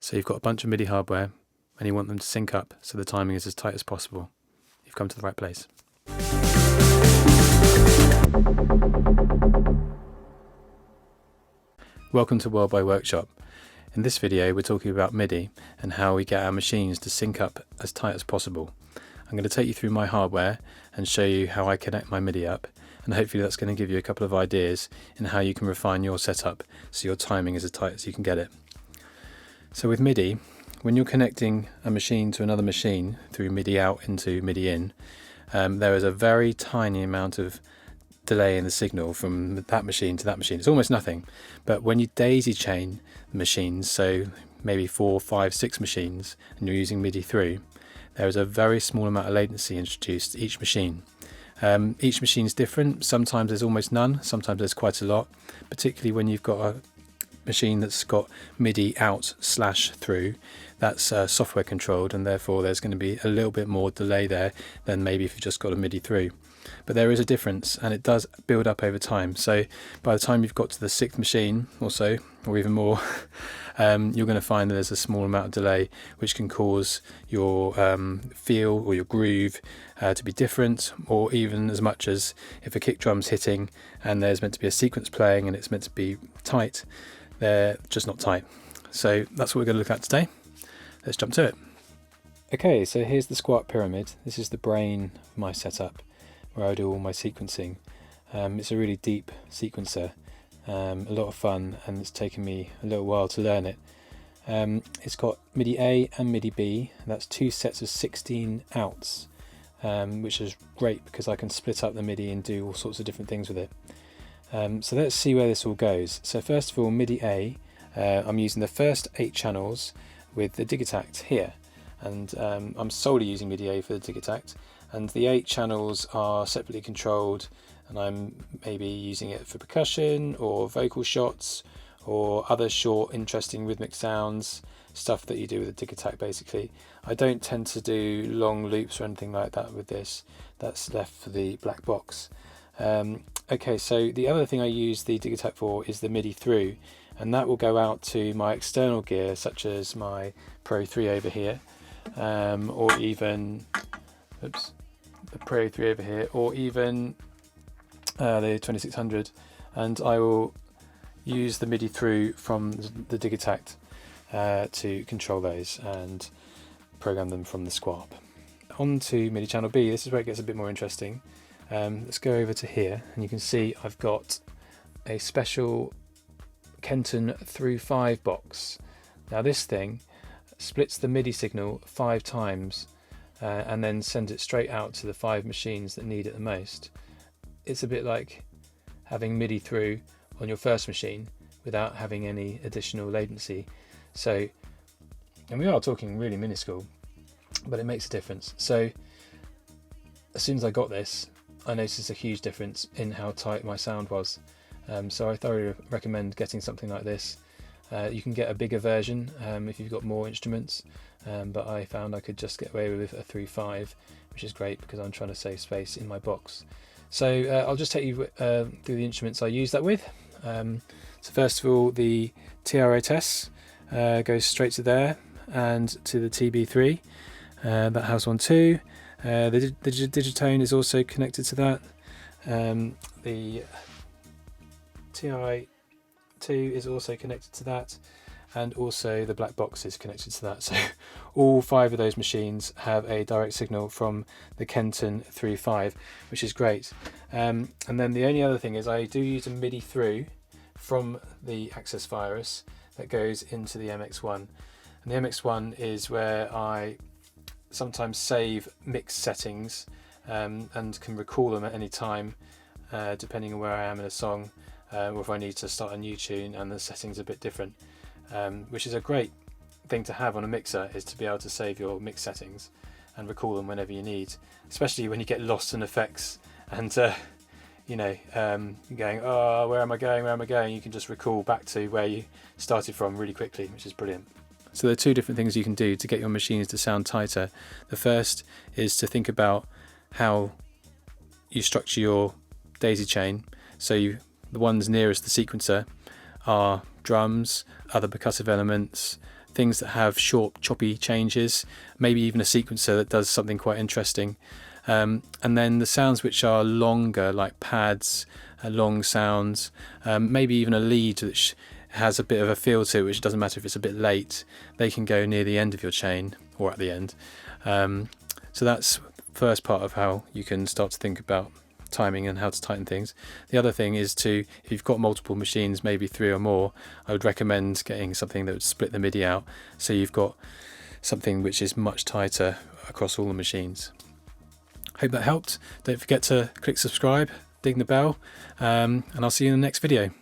So you've got a bunch of MIDI hardware and you want them to sync up so the timing is as tight as possible. You've come to the right place. Welcome to Worldwide Workshop. In this video we're talking about MIDI and how we get our machines to sync up as tight as possible. I'm going to take you through my hardware and show you how I connect my MIDI up, and hopefully that's going to give you a couple of ideas in how you can refine your setup so your timing is as tight as you can get it. So with MIDI, when you're connecting a machine to another machine through MIDI out into MIDI in, there is a very tiny amount of delay in the signal from that machine to that machine. It's almost nothing, but when you daisy chain the machines, so maybe 4, 5, 6 machines, and you're using MIDI through, there is a very small amount of latency introduced to each machine. Each machine is different. Sometimes there's almost none, sometimes there's quite a lot, particularly when you've got a machine that's got MIDI out / through. That's software controlled, and therefore there's going to be a little bit more delay there than maybe if you've just got a MIDI through. But there is a difference, and it does build up over time. So by the time you've got to the 6th machine or so, or even more, you're going to find that there's a small amount of delay which can cause your feel or your groove to be different, or even as much as if a kick drum's hitting and there's meant to be a sequence playing and it's meant to be tight, they're just not tight. So that's what we're going to look at today. Let's jump to it. Okay, so here's the Squarp pyramid. This is the brain of my setup where I do all my sequencing. It's a really deep sequencer, a lot of fun, and it's taken me a little while to learn it. It's got MIDI A and MIDI B. That's 2 sets of 16 outs, which is great because I can split up the MIDI and do all sorts of different things with it. So let's see where this all goes. So first of all, MIDI A, I'm using the first 8 channels with the Digitact here, and I'm solely using MIDI A for the Digitact, and the 8 channels are separately controlled, and I'm maybe using it for percussion or vocal shots or other short interesting rhythmic sounds, stuff that you do with the Digitact basically. I don't tend to do long loops or anything like that with this. That's left for the black box. Okay, so the other thing I use the Digitact for is the MIDI through, and that will go out to my external gear such as my Pro 3 over here, or even the Pro 3 over here, or even the 2600, and I will use the MIDI through from the Digitact to control those and program them from the Squarp. On to MIDI channel B. This is where it gets a bit more interesting. Let's go over to here, and you can see I've got a special Kenton through 5 box. Now this thing splits the MIDI signal 5 times and then sends it straight out to the 5 machines that need it the most. It's a bit like having MIDI through on your first machine without having any additional latency. So, and we are talking really minuscule, but it makes a difference. So as soon as I got this, I noticed a huge difference in how tight my sound was. So I thoroughly recommend getting something like this. You can get a bigger version if you've got more instruments, but I found I could just get away with a 3.5, which is great because I'm trying to save space in my box. So I'll just take you through the instruments I use that with. So first of all, the TR-8S goes straight to there and to the TB3. That has one too. The Digitone is also connected to that. The TI2 is also connected to that, and also the black box is connected to that. So all 5 of those machines have a direct signal from the Kenton 3.5, which is great. And then the only other thing is I do use a MIDI through from the Access Virus that goes into the MX1, and the MX1 is where I sometimes save mix settings and can recall them at any time depending on where I am in a song, or if I need to start a new tune and the settings are a bit different, which is a great thing to have on a mixer, is to be able to save your mix settings and recall them whenever you need, especially when you get lost in effects and you're going, oh, where am I going, you can just recall back to where you started from really quickly, which is brilliant. So there are 2 different things you can do to get your machines to sound tighter. The first is to think about how you structure your daisy chain. So the ones nearest the sequencer are drums, other percussive elements, things that have short choppy changes, maybe even a sequencer that does something quite interesting. And then the sounds which are longer, like pads, long sounds, maybe even a lead which has a bit of a feel to it, which doesn't matter if it's a bit late, they can go near the end of your chain or at the end. So that's the first part of how you can start to think about timing and how to tighten things. The other thing is to, if you've got multiple machines, maybe 3 or more, I would recommend getting something that would split the MIDI out, so you've got something which is much tighter across all the machines. Hope that helped. Don't forget to click subscribe, ding the bell, and I'll see you in the next video.